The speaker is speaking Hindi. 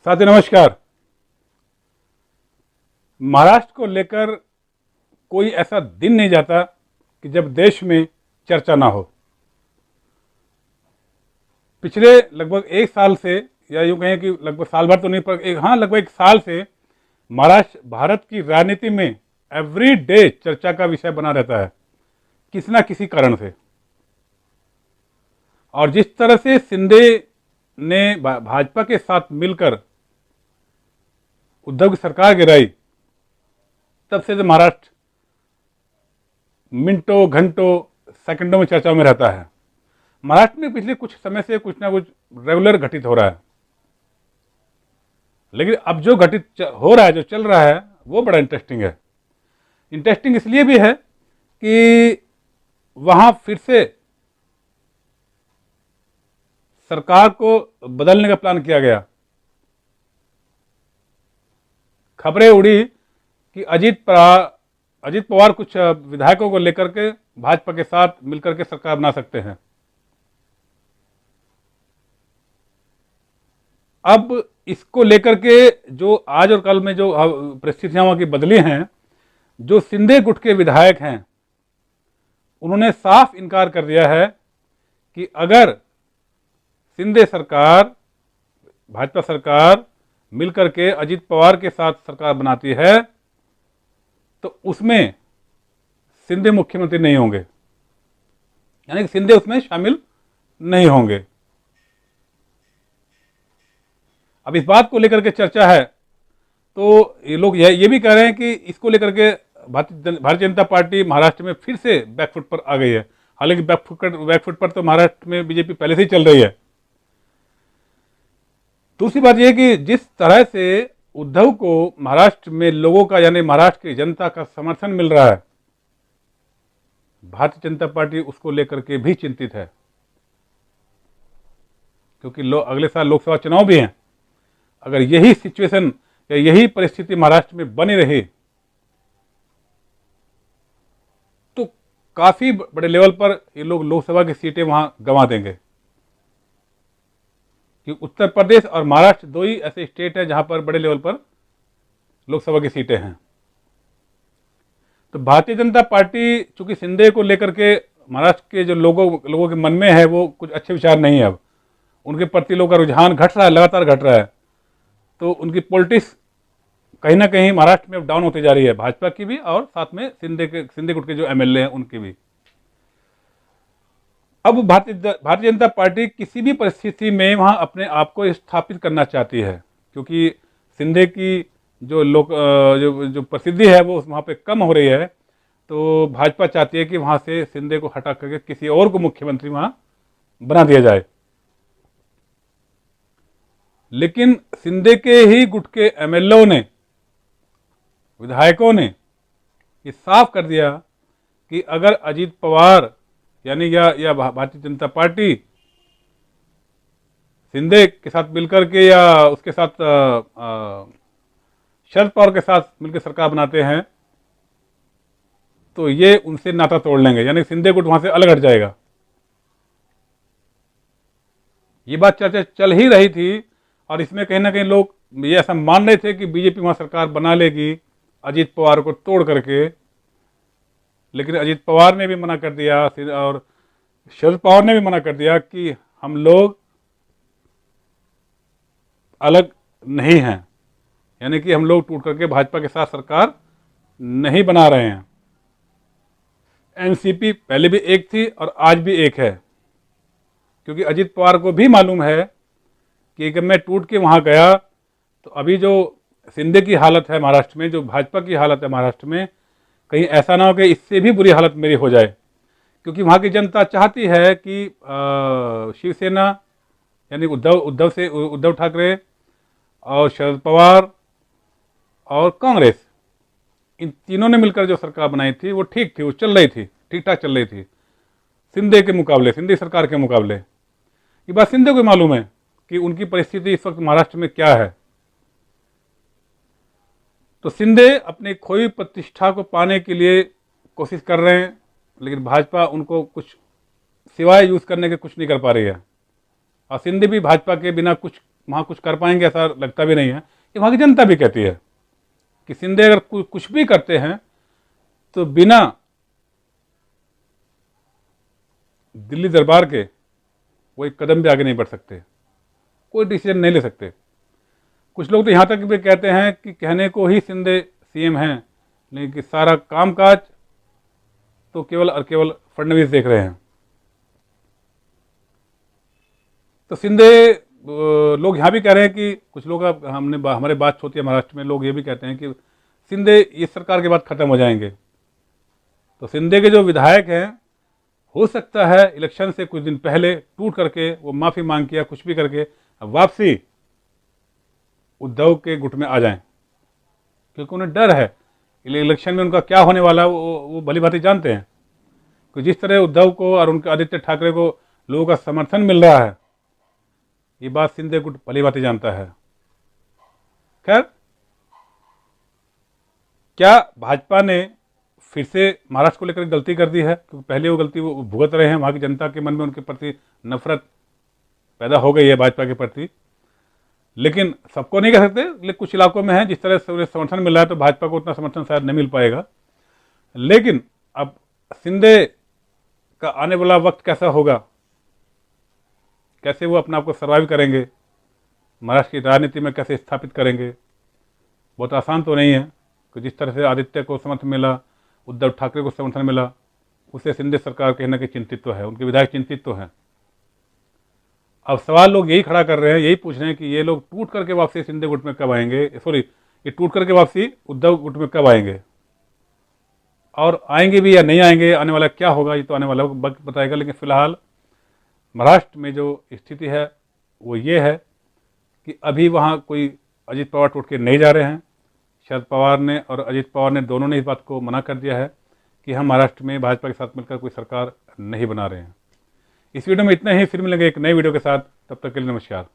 साथी नमस्कार। महाराष्ट्र को लेकर कोई ऐसा दिन नहीं जाता कि जब देश में चर्चा ना हो। पिछले लगभग एक साल से, या यूं कहें कि लगभग साल भर तो नहीं, पर लगभग एक साल से महाराष्ट्र भारत की राजनीति में एवरी डे चर्चा का विषय बना रहता है, किसी ना किसी कारण से। और जिस तरह से शिंदे ने भाजपा के साथ मिलकर उद्धव की सरकार गिराई, तब से तो महाराष्ट्र मिनटों घंटों सेकंडों में चर्चाओं में रहता है। महाराष्ट्र में पिछले कुछ समय से कुछ ना कुछ रेगुलर घटित हो रहा है, लेकिन अब जो घटित हो रहा है, जो चल रहा है, वो बड़ा इंटरेस्टिंग है। इंटरेस्टिंग इसलिए भी है कि वहां फिर से सरकार को बदलने का प्लान किया गया। खबरें उड़ी कि अजीत पवार कुछ विधायकों को लेकर के भाजपा के साथ मिलकर के सरकार बना सकते हैं। अब इसको लेकर के जो आज और कल में जो परिस्थितियां वहां की बदली हैं, जो शिंदे गुट के विधायक हैं, उन्होंने साफ इनकार कर दिया है कि अगर शिंदे सरकार, भाजपा सरकार मिलकर के अजीत पवार के साथ सरकार बनाती है तो उसमें शिंदे मुख्यमंत्री नहीं होंगे, यानी कि शिंदे उसमें शामिल नहीं होंगे। अब इस बात को लेकर के चर्चा है, तो ये लोग ये भी कह रहे हैं कि इसको लेकर के भारतीय जनता पार्टी महाराष्ट्र में फिर से बैकफुट पर आ गई है। हालांकि बैकफुट पर तो महाराष्ट्र में बीजेपी पहले से ही चल रही है। दूसरी बात यह कि जिस तरह से उद्धव को महाराष्ट्र में लोगों का, यानी महाराष्ट्र की जनता का समर्थन मिल रहा है, भारतीय जनता पार्टी उसको लेकर के भी चिंतित है, क्योंकि अगले साल लोकसभा चुनाव भी हैं। अगर यही सिचुएशन या यही परिस्थिति महाराष्ट्र में बनी रही तो काफी बड़े लेवल पर ये लोग लोकसभा की सीटें वहां गंवा देंगे, कि उत्तर प्रदेश और महाराष्ट्र दो ही ऐसे स्टेट हैं जहां पर बड़े लेवल पर लोकसभा की सीटें हैं। तो भारतीय जनता पार्टी चूंकि शिंदे को लेकर के महाराष्ट्र के जो लोगों के मन में है वो कुछ अच्छे विचार नहीं है। अब उनके प्रति लोगों का रुझान घट रहा है, लगातार घट रहा है। तो उनकी पॉलिटिक्स कहीं ना कहीं महाराष्ट्र में डाउन होती जा रही है, भाजपा की भी और साथ में शिंदे गुट के जो एमएलए हैं उनकी भी। अब भारतीय जनता पार्टी किसी भी परिस्थिति में वहां अपने आप को स्थापित करना चाहती है, क्योंकि शिंदे की जो प्रसिद्धि है वो वहां पे कम हो रही है। तो भाजपा चाहती है कि वहां से शिंदे को हटा करके किसी और को मुख्यमंत्री वहां बना दिया जाए। लेकिन शिंदे के ही गुट के एमएलए ने, विधायकों ने ये साफ कर दिया कि अगर अजीत पवार यानी या भारतीय जनता पार्टी शिंदे के साथ मिलकर के या उसके साथ शरद पवार के साथ मिलकर सरकार बनाते हैं तो ये उनसे नाता तोड़ लेंगे, यानी शिंदे गुट वहां से अलग हट जाएगा। ये बात चर्चा चल ही रही थी और इसमें कहीं ना कहीं लोग ये ऐसा मान रहे थे कि बीजेपी वहां सरकार बना लेगी अजीत पवार को तोड़ करके। लेकिन अजीत पवार ने भी मना कर दिया और शरद पवार ने भी मना कर दिया कि हम लोग अलग नहीं हैं, यानी कि हम लोग टूट करके भाजपा के साथ सरकार नहीं बना रहे हैं। एनसीपी पहले भी एक थी और आज भी एक है, क्योंकि अजीत पवार को भी मालूम है कि अगर मैं टूट के वहां गया तो अभी जो शिंदे की हालत है महाराष्ट्र में, जो भाजपा की हालत है महाराष्ट्र में, कहीं ऐसा ना हो कि इससे भी बुरी हालत मेरी हो जाए। क्योंकि वहां की जनता चाहती है कि शिवसेना यानी उद्धव ठाकरे और शरद पवार और कांग्रेस, इन तीनों ने मिलकर जो सरकार बनाई थी वो ठीक थी, वो चल रही थी, ठीक ठाक चल रही थी शिंदे के मुकाबले, शिंदे सरकार के मुकाबले। ये बात शिंदे को मालूम है कि उनकी परिस्थिति इस वक्त महाराष्ट्र में क्या है। तो शिंदे अपनी खोई प्रतिष्ठा को पाने के लिए कोशिश कर रहे हैं, लेकिन भाजपा उनको कुछ सिवाय यूज करने के कुछ नहीं कर पा रही है। और शिंदे भी भाजपा के बिना कुछ वहाँ कुछ कर पाएंगे ऐसा लगता भी नहीं है। ये वहाँ की जनता भी कहती है कि शिंदे अगर कुछ भी करते हैं तो बिना दिल्ली दरबार के वो एक कदम भी आगे नहीं बढ़ सकते, कोई डिसीजन नहीं ले सकते। कुछ लोग तो यहाँ तक भी कहते हैं कि कहने को ही शिंदे सीएम हैं, लेकिन सारा कामकाज तो केवल और केवल फडणवीस देख रहे हैं। तो शिंदे लोग यहाँ भी कह रहे हैं कि कुछ लोग, हमारे बात होती है महाराष्ट्र में, लोग ये भी कहते हैं कि शिंदे इस सरकार के बाद खत्म हो जाएंगे। तो शिंदे के जो विधायक हैं, हो सकता है इलेक्शन से कुछ दिन पहले टूट करके वो माफी मांग के या कुछ भी करके वापसी उद्धव के गुट में आ जाएं, क्योंकि उन्हें डर है इलेक्शन में उनका क्या होने वाला है, वो भली भांति जानते हैं कि जिस तरह उद्धव को और उनके आदित्य ठाकरे को लोगों का समर्थन मिल रहा है, ये बात शिंदे गुट भली भांति जानता है। खैर, क्या भाजपा ने फिर से महाराष्ट्र को लेकर गलती कर दी है? क्योंकि पहले वो गलती वो भुगत रहे हैं, वहाँ की जनता के मन में उनके प्रति नफरत पैदा हो गई है भाजपा के प्रति। लेकिन सबको नहीं कह सकते, लेकिन कुछ इलाकों में है जिस तरह से उन्हें समर्थन मिल रहा है, तो भाजपा को उतना समर्थन शायद नहीं मिल पाएगा। लेकिन अब शिंदे का आने वाला वक्त कैसा होगा, कैसे वो अपने आप को सर्वाइव करेंगे, महाराष्ट्र की राजनीति में कैसे स्थापित करेंगे, बहुत आसान तो नहीं है। कि जिस तरह से आदित्य को समर्थन मिला, उद्धव ठाकरे को समर्थन मिला, उससे शिंदे सरकार कहीं ना कहीं चिंतित तो है, उनके विधायक चिंतित तो हैं। अब सवाल लोग यही खड़ा कर रहे हैं, यही पूछ रहे हैं कि ये लोग टूट करके वापसी शिंदे गुट में कब आएंगे, सॉरी, ये टूट करके वापसी उद्धव गुट में कब आएंगे, और आएंगे भी या नहीं आएंगे, आने वाला क्या होगा ये तो आने वाला वक्त बताएगा। लेकिन फिलहाल महाराष्ट्र में जो स्थिति है वो ये है कि अभी वहाँ कोई अजीत पवार टूट के नहीं जा रहे हैं। शरद पवार ने और अजीत पवार ने दोनों ने इस बात को मना कर दिया है कि हम महाराष्ट्र में भाजपा के साथ मिलकर कोई सरकार नहीं बना रहे हैं। इस वीडियो में इतना ही, फिर मिलेंगे एक नई वीडियो के साथ, तब तक के लिए नमस्कार।